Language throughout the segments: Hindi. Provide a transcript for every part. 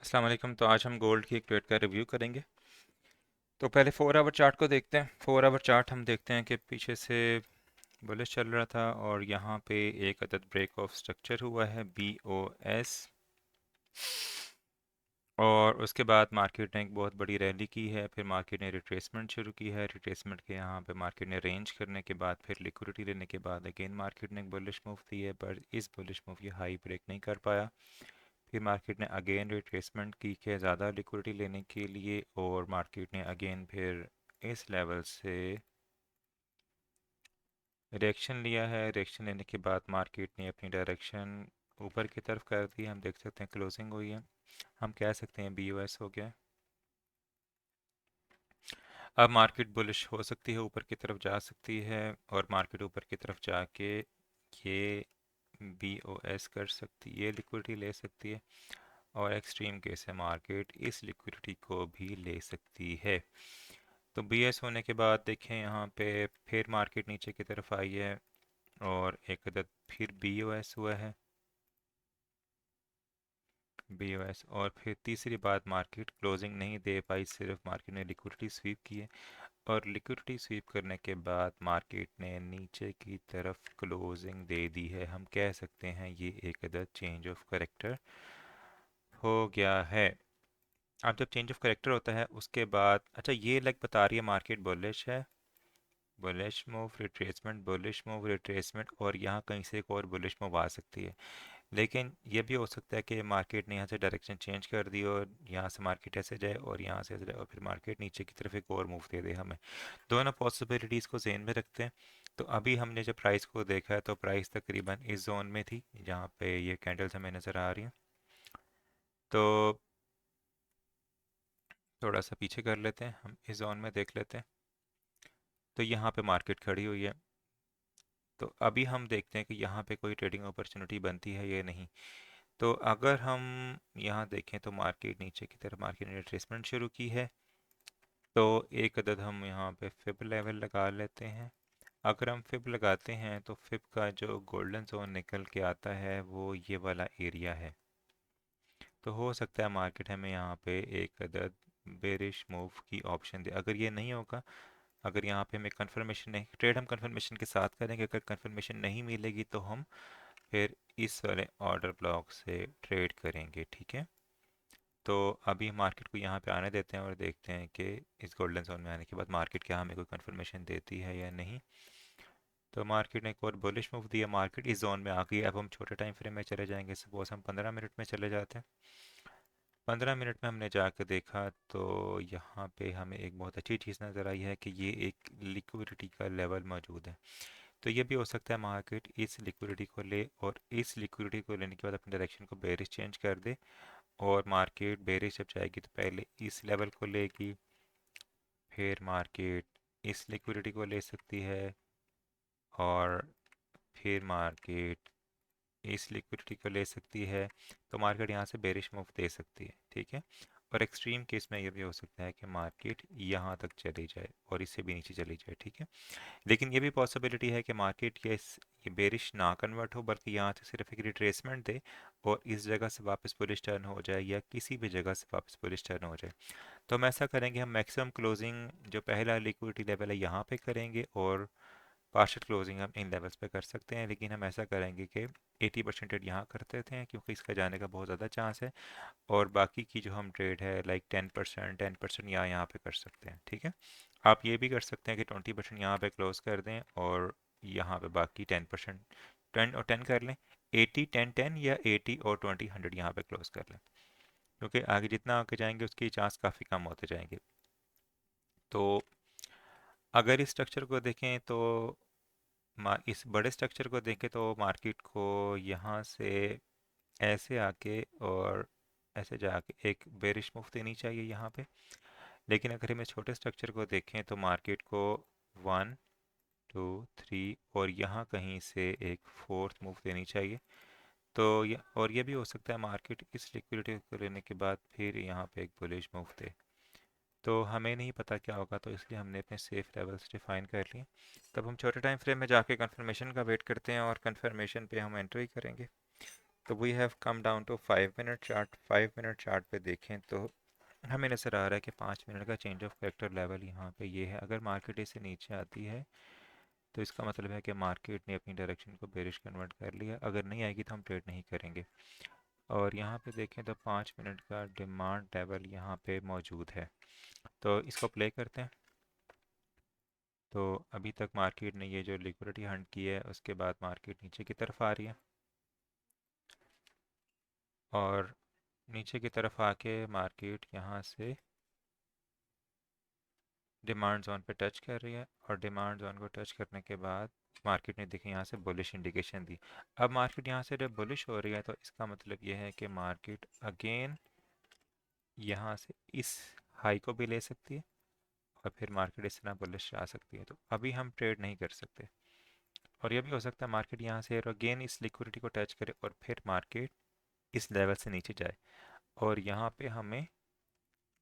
अस्सलाम वालेकुम। तो आज हम गोल्ड की एक ट्रेड का रिव्यू करेंगे। तो पहले 4 आवर चार्ट को देखते हैं। 4 आवर चार्ट हम देखते हैं कि पीछे से बुलिश चल रहा था और यहाँ पे एक अदद ब्रेक ऑफ स्ट्रक्चर हुआ है BOS, और उसके बाद मार्केट ने एक बहुत बड़ी रैली की है। फिर मार्केट ने रिट्रेसमेंट शुरू की है। रिट्रेसमेंट के यहाँ पे मार्केट ने रेंज करने के बाद फिर लिक्विडिटी लेने के बाद अगेन मार्केट ने एक बुलिश मूव दी है, पर इस बुलिश मूव की हाई ब्रेक नहीं कर पाया। फिर मार्केट ने अगेन रिट्रेसमेंट की है ज़्यादा लिक्विडिटी लेने के लिए, और मार्केट ने अगेन फिर इस लेवल से रिएक्शन लिया है। रिएक्शन लेने के बाद मार्केट ने अपनी डायरेक्शन ऊपर की तरफ कर दी। हम देख सकते हैं क्लोजिंग हुई है। हम कह सकते हैं BOS हो गया। अब मार्केट बुलिश हो सकती है, ऊपर की तरफ जा सकती है, और मार्केट ऊपर की तरफ जाके ये BOS कर सकती है, लिक्विडिटी ले सकती है, और एक्सट्रीम केस है मार्केट इस लिक्विडिटी को भी ले सकती है। तो BS होने के बाद देखें यहाँ पे फिर मार्केट नीचे की तरफ आई है, और एक अदद फिर BOS हुआ है, BOS, और फिर तीसरी बात मार्केट क्लोजिंग नहीं दे पाई, सिर्फ मार्केट ने लिक्विडिटी स्वीप की है, और लिक्विडिटी स्वीप करने के बाद मार्केट ने नीचे की तरफ क्लोजिंग दे दी है। हम कह सकते हैं ये एक अदद चेंज ऑफ करेक्टर हो गया है। अब जब चेंज ऑफ करेक्टर होता है उसके बाद, अच्छा, ये लेग बता रही है मार्केट बुलिश है। Bullish move, retracement, bullish move, retracement, और यहाँ कहीं से एक और बुलिश मूव आ सकती है। लेकिन ये भी हो सकता है कि मार्केट ने यहाँ से डायरेक्शन चेंज कर दी और यहाँ से मार्केट ऐसे जाए और यहाँ से ऐसे जाए, और फिर मार्केट नीचे की तरफ एक और मूव दे दे हमें। दोनों पॉसिबिलिटीज़ को जेन में रखते हैं। तो अभी हमने जब प्राइस को देखा है तो प्राइस तकरीबन इस जोन में थी जहाँ पे ये कैंडल्स हमें नज़र आ रही हैं। तो थोड़ा सा पीछे कर लेते हैं, हम इस जोन में देख लेते हैं। तो यहाँ पे मार्केट खड़ी हुई है। तो अभी हम देखते हैं कि यहाँ पे कोई ट्रेडिंग अपॉर्चुनिटी बनती है या नहीं। तो अगर हम यहाँ देखें तो मार्केट नीचे की तरफ मार्केट ने रिट्रेसमेंट शुरू की है। तो एक अदद हम यहाँ पे फिब लेवल लगा लेते हैं। अगर हम फिब लगाते हैं तो फिब का जो गोल्डन जोन निकल के आता है वो ये वाला एरिया है। तो हो सकता है मार्केट हमें यहाँ पे एक अदद बेरिश मूव की ऑप्शन दे। अगर ये नहीं होगा, अगर यहाँ पे हमें कंफर्मेशन नहीं, ट्रेड हम कंफर्मेशन के साथ करेंगे। अगर कंफर्मेशन नहीं मिलेगी तो हम फिर इस वाले ऑर्डर ब्लॉक से ट्रेड करेंगे, ठीक है। तो अभी मार्केट को यहाँ पे आने देते हैं और देखते हैं कि इस गोल्डन जोन में आने के बाद मार्केट क्या हमें कोई कंफर्मेशन देती है या नहीं। तो मार्केट ने एक और बुलिश मूव दिया, मार्केट इस जोन में आ गई। अब हम छोटे टाइम फ्रेम में चले जाएंगे। सपोज हम 15 मिनट में चले जाते हैं। 15 मिनट में हमने जाकर देखा तो यहाँ पे हमें एक बहुत अच्छी चीज़ नज़र आई है कि ये एक लिक्विडिटी का लेवल मौजूद है। तो ये भी हो सकता है मार्केट इस लिक्विडिटी को ले, और इस लिक्विडिटी को लेने के बाद अपनी डायरेक्शन को बेरिश चेंज कर दे, और मार्केट बेरिश जब जाएगी तो पहले इस लेवल को लेगी, फिर मार्केट इस लिक्विडिटी को ले सकती है, और फिर मार्केट इस लिक्विडिटी को ले सकती है। तो मार्केट यहाँ से बेरिश मूव दे सकती है, ठीक है। और एक्सट्रीम केस में ये भी हो सकता है कि मार्केट यहाँ तक चली जाए और इससे भी नीचे चली जाए, ठीक है। लेकिन ये भी पॉसिबिलिटी है कि मार्केट ये बेरिश ना कन्वर्ट हो, बल्कि यहाँ से सिर्फ एक रिट्रेसमेंट दे और इस जगह से वापस बुलिश टर्न हो जाए, या किसी भी जगह से वापस बुलिश टर्न हो जाए। तो हम ऐसा करेंगे, हम मैक्सिमम क्लोजिंग जो पहला लिक्विडिटी लेवल है यहाँ पे करेंगे, और पार्शियल क्लोजिंग हम इन लेवल्स पे कर सकते हैं। लेकिन हम ऐसा करेंगे कि 80% ट्रेड यहाँ करते थे क्योंकि इसका जाने का बहुत ज़्यादा चांस है, और बाकी की जो हम ट्रेड है लाइक 10% यहाँ पे कर सकते हैं, ठीक है। आप ये भी कर सकते हैं कि 20% यहाँ पे क्लोज कर दें, और यहाँ पे बाकी 10%, 10 और 10 कर लें। 80 10 10, या 80 और 20 100 यहाँ पे क्लोज कर लें, क्योंकि आगे जितना आगे जाएंगे उसकी चांस काफ़ी कम होते जाएंगे। तो अगर इस स्ट्रक्चर को देखें तो इस बड़े स्ट्रक्चर को देखें तो मार्केट को यहाँ से ऐसे आके और ऐसे जाके एक बेरिश मूव देनी चाहिए यहाँ पे। लेकिन अगर हम इस छोटे स्ट्रक्चर को देखें तो मार्केट को 1 2 3 और यहाँ कहीं से एक फोर्थ मूव देनी चाहिए। तो ये भी हो सकता है मार्केट इस लिक्विडिटी को लेने के बाद फिर यहाँ पे एक बुलिश मूव दे। तो हमें नहीं पता क्या होगा, तो इसलिए हमने अपने सेफ लेवल्स डिफाइन कर लिए। तब हम छोटे टाइम फ्रेम में जाके कंफर्मेशन का वेट करते हैं और कंफर्मेशन पे हम एंट्री करेंगे। तो we have come down to 5 minute chart. 5 minute chart पे देखें तो हमें नज़र आ रहा है कि 5 मिनट का चेंज ऑफ करेक्टर लेवल यहाँ पे ये है। अगर मार्केट इससे नीचे आती है तो इसका मतलब है कि मार्केट ने अपनी डायरेक्शन को बेरिश कन्वर्ट कर लिया। अगर नहीं आएगी तो हम ट्रेड नहीं करेंगे। और यहाँ पे देखें तो 5 मिनट का डिमांड लेवल यहाँ पे मौजूद है। तो इसको प्ले करते हैं। तो अभी तक मार्केट ने ये जो लिक्विडिटी हंट की है उसके बाद मार्केट नीचे की तरफ आ रही है, और नीचे की तरफ आके मार्केट यहाँ से डिमांड जोन पे टच कर रही है, और डिमांड जोन को टच करने के बाद मार्केट ने देखें यहाँ से बुलिश इंडिकेशन दी। अब मार्केट यहाँ से जब बुलिश हो रही है तो इसका मतलब ये है कि मार्केट अगेन यहाँ से इस हाई को भी ले सकती है, और फिर मार्केट इस तरह बुलिश आ सकती है। तो अभी हम ट्रेड नहीं कर सकते। और ये भी हो सकता है मार्केट यहाँ से अगेन इस लिक्विडिटी को टच करे और फिर मार्केट इस लेवल से नीचे जाए और यहाँ पे हमें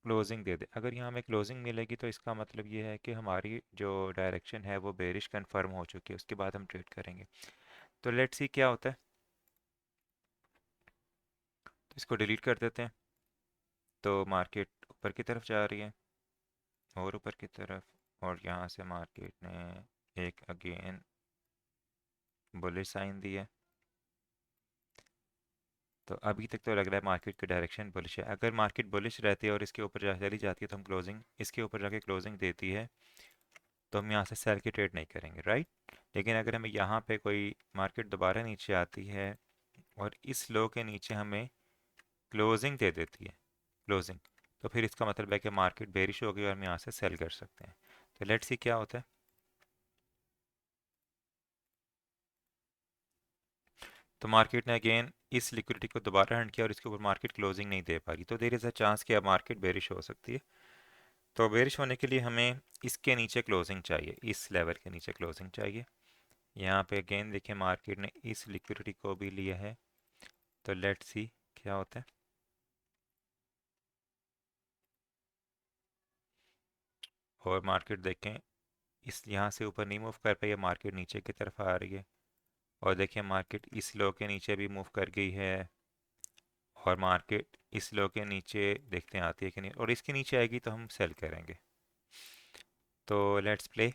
क्लोजिंग दे दे। अगर यहाँ हमें क्लोजिंग मिलेगी तो इसका मतलब ये है कि हमारी जो डायरेक्शन है वो बेरिश कंफर्म हो चुकी है, उसके बाद हम ट्रेड करेंगे। तो लेट्स सी क्या होता है। तो इसको डिलीट कर देते हैं। तो मार्केट ऊपर की तरफ जा रही है, और ऊपर की तरफ, और यहाँ से मार्केट ने एक अगेन बुलिश साइन दी है। तो अभी तक तो लग रहा है मार्केट की डायरेक्शन बुलिश है। अगर मार्केट बुलिश रहती है और इसके ऊपर जा चली जाती है तो हम क्लोजिंग, इसके ऊपर जाके क्लोजिंग देती है तो हम यहाँ से सेल की ट्रेड नहीं करेंगे, राइट। लेकिन अगर हमें यहाँ पे कोई मार्केट दोबारा नीचे आती है और इस लो के नीचे हमें क्लोजिंग दे देती है, क्लोजिंग, तो फिर इसका मतलब है कि मार्केट बेरिश हो गई और हम यहाँ से सेल कर सकते हैं। तो लेट्स सी क्या होता है। तो मार्केट ने अगेन इस लिक्विडिटी को दोबारा हंट किया और इसके ऊपर मार्केट क्लोजिंग नहीं दे पा रही, तो देयर इज़ अ चांस कि अब मार्केट बेरिश हो सकती है। तो बेरिश होने के लिए हमें इसके नीचे क्लोजिंग चाहिए, इस लेवल के नीचे क्लोजिंग चाहिए। यहाँ पे अगेन देखिए मार्केट ने इस लिक्विडिटी को भी लिया है। तो लेट्स सी क्या होता है। और मार्केट देखें इस यहाँ से ऊपर नहीं मूव कर पाई है, मार्केट नीचे की तरफ आ रही है। और देखिए मार्केट इस लो के नीचे भी मूव कर गई है, और मार्केट इस लो के नीचे देखते हैं आती है कि नहीं, और इसके नीचे आएगी तो हम सेल करेंगे। तो लेट्स प्ले।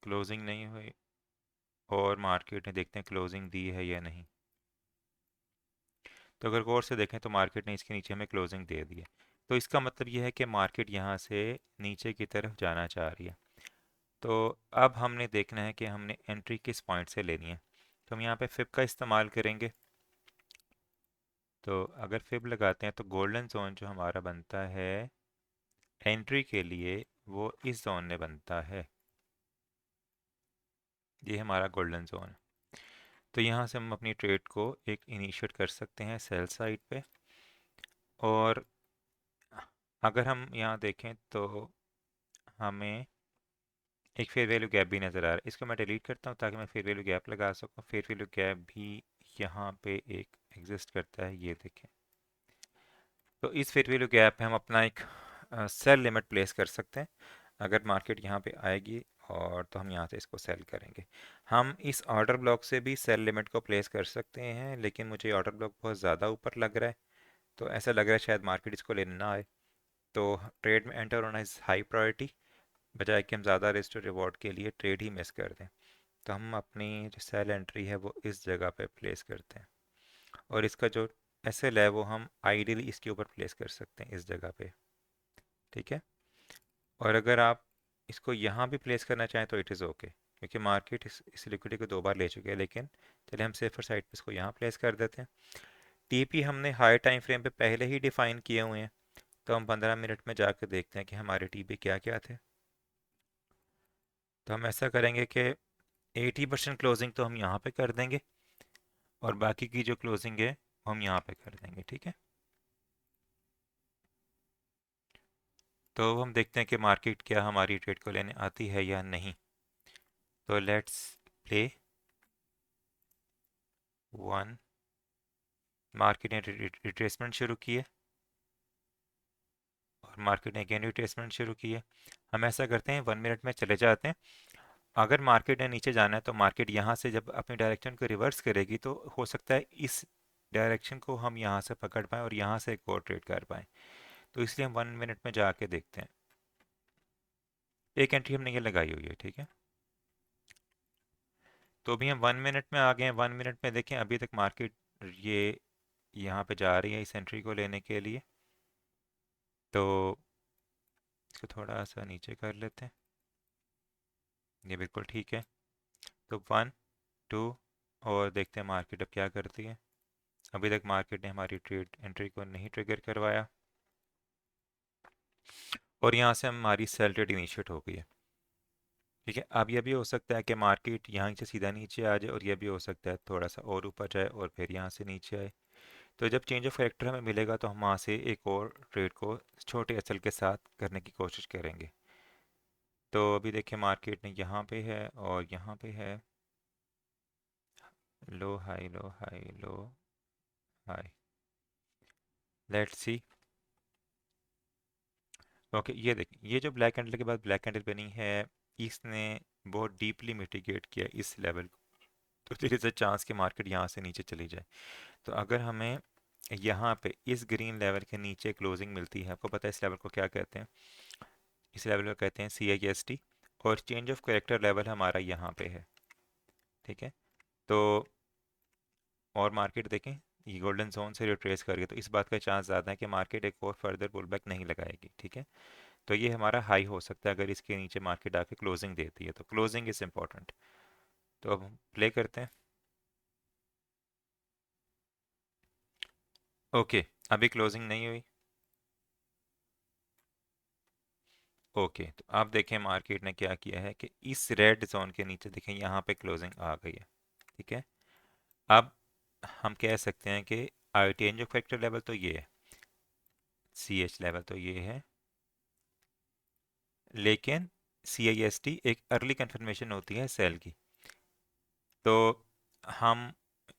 क्लोजिंग नहीं हुई, और मार्केट ने देखते हैं क्लोजिंग दी है या नहीं। तो अगर गौर से देखें तो मार्केट ने इसके नीचे हमें क्लोजिंग दे दी है। तो इसका मतलब यह है कि मार्केट यहाँ से नीचे की तरफ जाना चाह रही है। तो अब हमने देखना है कि हमने एंट्री किस पॉइंट से लेनी है। तो हम यहाँ पे फिब का इस्तेमाल करेंगे। तो अगर फिब लगाते हैं तो गोल्डन जोन जो हमारा बनता है एंट्री के लिए वो इस जोन में बनता है। ये हमारा गोल्डन जोन है। तो यहाँ से हम अपनी ट्रेड को एक इनिशिएट कर सकते हैं सेल साइड पे। और अगर हम यहाँ देखें तो हमें एक फेयर वैल्यू गैप भी नज़र आ रहा है। इसको मैं डिलीट करता हूँ ताकि मैं फेयर वैल्यू गैप लगा सकूँ। फेयर वैल्यू गैप भी यहाँ पे एक एग्जिस्ट करता है, ये देखें। तो इस फेयर वैल्यू गैप पे हम अपना एक सेल लिमिट प्लेस कर सकते हैं। अगर मार्केट यहाँ पे आएगी और तो हम यहाँ से इसको सेल करेंगे। हम इस ऑर्डर ब्लॉक से भी सेल लिमिट को प्लेस कर सकते हैं, लेकिन मुझे ऑर्डर ब्लॉक बहुत ज़्यादा ऊपर लग रहा है, तो ऐसा लग रहा है शायद मार्केट इसको लेने ना आए। तो ट्रेड में एंटर होना इज़ हाई प्रायोरिटी, बजाय कि हम ज़्यादा रिस्क रिवॉर्ड के लिए ट्रेड ही मिस कर दें। तो हम अपनी जो सेल एंट्री है वो इस जगह पे प्लेस करते हैं, और इसका जो एसएल है वो हम आइडियली इसके ऊपर प्लेस कर सकते हैं, इस जगह पे। ठीक है। और अगर आप इसको यहाँ भी प्लेस करना चाहें तो इट इज़ ओके, क्योंकि मार्केट इस लिक्विडिटी को 2 बार ले चुके हैं। लेकिन चलिए हम सेफर साइड पे इसको यहाँ प्लेस कर देते हैं। टीपी हमने हाई टाइम फ्रेम पे पहले ही डिफाइन किए हुए हैं, तो हम 15 मिनट में जाकर देखते हैं कि हमारे टीपी क्या क्या थे। तो हम ऐसा करेंगे कि 80% क्लोजिंग तो हम यहाँ पे कर देंगे, और बाकी की जो क्लोजिंग है वो हम यहाँ पे कर देंगे। ठीक है। तो हम देखते हैं कि मार्केट क्या हमारी ट्रेड को लेने आती है या नहीं। तो लेट्स प्ले वन। मार्केट ने रिट्रेसमेंट शुरू की है, और मार्केट ने अगेन रिट्रेसमेंट शुरू की है। हम ऐसा करते हैं 1 मिनट में चले जाते हैं अगर मार्केट ने नीचे जाना है तो मार्केट यहाँ से जब अपनी डायरेक्शन को रिवर्स करेगी तो हो सकता है इस डायरेक्शन को हम यहाँ से पकड़ पाएँ और यहाँ से एक और ट्रेड कर पाएँ। तो इसलिए हम 1 मिनट में जाके देखते हैं। एक एंट्री हमने ये लगाई हुई है, ठीक है। तो अभी हम 1 मिनट में आ गए हैं। 1 मिनट में देखें अभी तक मार्केट ये यहाँ पे जा रही है इस एंट्री को लेने के लिए। तो इसको थोड़ा सा नीचे कर लेते हैं। ये बिल्कुल ठीक है। तो 1 2 और देखते हैं मार्केट अब क्या करती है। अभी तक मार्केट ने हमारी ट्रेड एंट्री को नहीं ट्रिगर करवाया और यहाँ से हमारी सेल ट्रेड इनिशिएट हो गई है। ठीक है, अब ये भी हो सकता है कि मार्केट यहाँ से सीधा नीचे आ जाए और ये भी हो सकता है थोड़ा सा और ऊपर जाए और फिर यहाँ से नीचे आए। तो जब चेंज ऑफ कैरेक्टर हमें मिलेगा तो हम वहाँ से एक और ट्रेड को छोटे एसएल के साथ करने की कोशिश करेंगे। तो अभी देखिए मार्केट ने यहाँ पे है और यहाँ पे है। Low high low high low high. Let's see. Okay, ये देखिए ये जो ब्लैक कैंडल के बाद ब्लैक कैंडल बनी है, इसने बहुत डीपली मिटिगेट किया इस लेवल को। तो देयर इज़ अ चांस कि मार्केट यहाँ से नीचे चली जाए। तो अगर हमें यहाँ पे इस ग्रीन लेवल के नीचे क्लोजिंग मिलती है, आपको पता है इस लेवल को क्या कहते हैं? इस लेवल को कहते हैं CIST। और चेंज ऑफ कैरेक्टर लेवल हमारा यहाँ पे है, ठीक है। तो और मार्केट देखें ये गोल्डन जोन से रिट्रेस कर गया, तो इस बात का चांस ज़्यादा है कि मार्केट एक और फर्दर पुल बैक नहीं लगाएगी, ठीक है। तो ये हमारा हाई हो सकता है अगर इसके नीचे मार्केट आके क्लोजिंग देती है, तो क्लोजिंग इज़ इम्पॉर्टेंट। तो अब हम प्ले करते हैं। ओके, अभी क्लोजिंग नहीं हुई। ओके, तो आप देखें मार्केट ने क्या किया है कि इस रेड जोन के नीचे देखें यहाँ पे क्लोजिंग आ गई है, ठीक है। अब हम कह सकते हैं कि चेंज ऑफ फैक्टर लेवल तो ये है, CH लेवल तो ये है, लेकिन CIST एक अर्ली कंफर्मेशन होती है सेल की। तो हम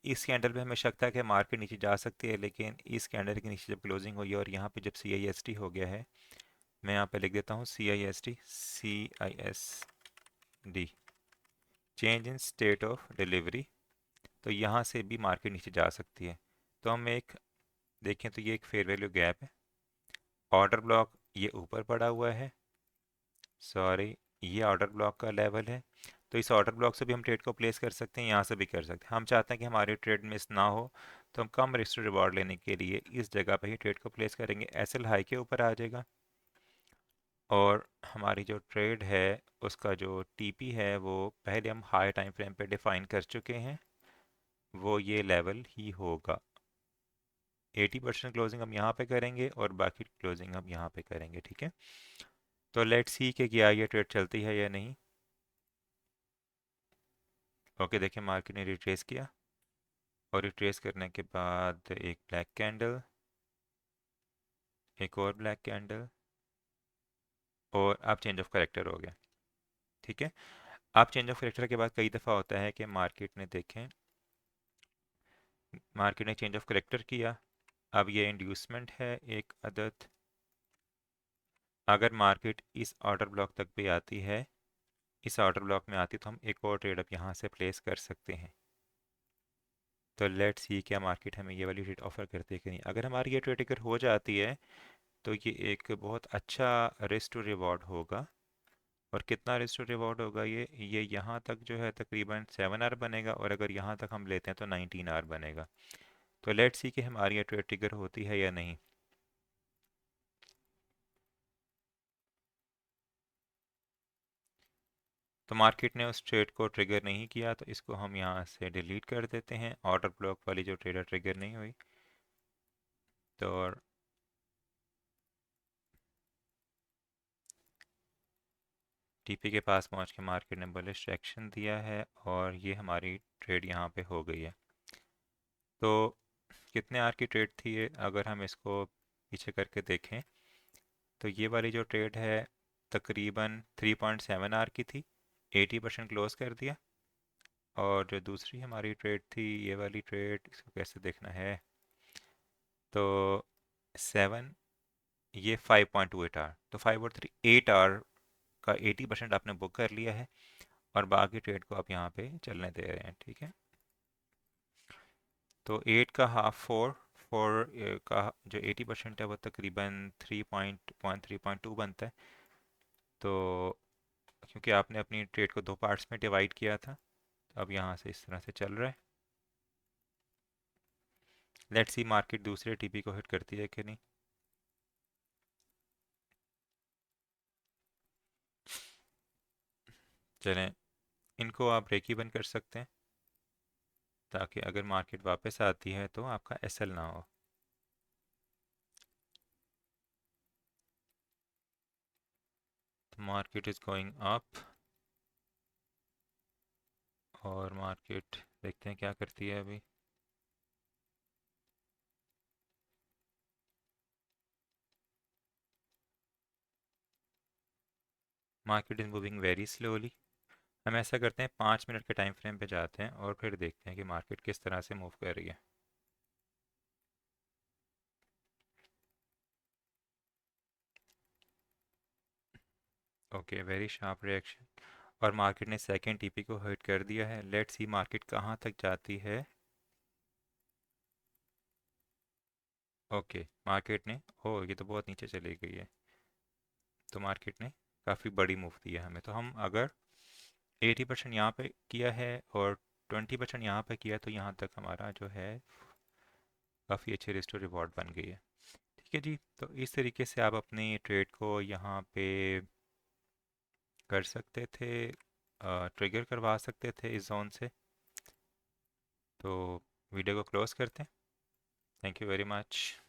इस कैंडल पे हमें शक था कि मार्केट नीचे जा सकती है, लेकिन इस कैंडल के नीचे जब क्लोजिंग हुई है और यहाँ पे जब CIST हो गया है, मैं यहाँ पे लिख देता हूँ CISD change in state of delivery. तो यहाँ से भी मार्केट नीचे जा सकती है। तो हम एक देखें तो ये एक फेयर वैल्यू गैप है। ऑर्डर ब्लॉक ये ऊपर पड़ा हुआ है, सॉरी ये ऑर्डर ब्लॉक का लेवल है। तो इस ऑर्डर ब्लॉक से भी हम ट्रेड को प्लेस कर सकते हैं, यहाँ से भी कर सकते हैं। हम चाहते हैं कि हमारी ट्रेड मिस ना हो, तो हम कम रिस्क रिवॉर्ड लेने के लिए इस जगह पे ही ट्रेड को प्लेस करेंगे। एसएल हाई के ऊपर आ जाएगा और हमारी जो ट्रेड है उसका जो टीपी है वो पहले हम हाई टाइम फ्रेम पे डिफाइन कर चुके हैं, वो ये लेवल ही होगा। 80% क्लोजिंग हम यहाँ पे करेंगे और बाकी क्लोजिंग हम यहाँ पे करेंगे, ठीक है। तो लेट्स सी कि क्या ये ट्रेड चलती है या नहीं। ओके, देखिए मार्केट ने रिट्रेस किया और रिट्रेस करने के बाद एक ब्लैक कैंडल, एक और ब्लैक कैंडल और अब चेंज ऑफ करेक्टर हो गया, ठीक है। अब चेंज ऑफ करेक्टर के बाद कई दफ़ा होता है कि मार्केट ने देखें, मार्केट ने चेंज ऑफ करेक्टर किया। अब ये इंड्यूसमेंट है एक अदद। अगर मार्केट इस ऑर्डर ब्लॉक तक भी आती है, इस ऑर्डर ब्लॉक में आती तो हम एक और ट्रेड अब यहाँ से प्लेस कर सकते हैं। तो लेट्स सी क्या मार्केट हमें ये वाली ट्रेड ऑफर करती है कि नहीं। अगर हमारी ये ट्रेड अगर हो जाती है तो ये एक बहुत अच्छा रिस्क टू रिवॉर्ड होगा। और कितना रिस्क टू रिवॉर्ड होगा ये यहाँ तक जो है तकरीबन 7 आवर बनेगा और अगर यहाँ तक हम लेते हैं तो 19 आवर बनेगा। तो लेट्स सी कि हमारी ये ट्रेड ट्रिगर होती है या नहीं। तो मार्केट ने उस ट्रेड को ट्रिगर नहीं किया, तो इसको हम यहाँ से डिलीट कर देते हैं। ऑर्डर ब्लॉक वाली जो ट्रेड ट्रिगर नहीं हुई। तो टीपी के पास पहुँच के मार्केट ने बुलिश एक्शन दिया है और ये हमारी ट्रेड यहाँ पे हो गई है। तो कितने आर की ट्रेड थी ये, अगर हम इसको पीछे करके देखें तो ये वाली जो ट्रेड है तकरीबन 3.7 आवर की थी, 80% क्लोज कर दिया। और जो दूसरी हमारी ट्रेड थी ये वाली ट्रेड, इसको कैसे देखना है, तो 7, ये 5.28 आवर, तो 5 और 3 8 आवर का 80% आपने बुक कर लिया है। और बाकी ट्रेड को आप यहाँ पे चलने दे रहे हैं, ठीक है। तो 8 का हाफ 4, 4 का जो 80% है वो तकरीबन 3.2 बनता है। तो क्योंकि आपने अपनी ट्रेड को दो पार्ट्स में डिवाइड किया था, तो अब यहाँ से इस तरह से चल रहा है। लेट्स सी मार्केट दूसरे टीपी को हिट करती है कि नहीं। चलें, इनको आप ब्रेक इवन कर सकते हैं, ताकि अगर मार्केट वापस आती है तो आपका एसएल ना हो। तो मार्केट इज़ गोइंग अप, और मार्केट देखते हैं क्या करती है अभी। Market is moving very slowly. हम ऐसा करते हैं, 5 मिनट के टाइम फ्रेम पे जाते हैं और फिर देखते हैं कि मार्केट किस तरह से मूव कर रही है। ओके, वेरी शार्प रिएक्शन, और मार्केट ने सेकंड टीपी को हिट कर दिया है। लेट्स सी मार्केट कहाँ तक जाती है। ओके, मार्केट ने, ओ ये तो बहुत नीचे चली गई है। तो मार्केट ने काफ़ी बड़ी मूव दी है हमें। तो हम अगर 80% यहाँ पे किया है और 20% यहाँ पे किया, तो यहाँ तक हमारा जो है काफ़ी अच्छी रिस्क टू रिवॉर्ड बन गई है। ठीक है जी, तो इस तरीके से आप अपनी ट्रेड को यहाँ पे कर सकते थे, ट्रिगर करवा सकते थे इस जोन से। तो वीडियो को क्लोज करते हैं। Thank you very much.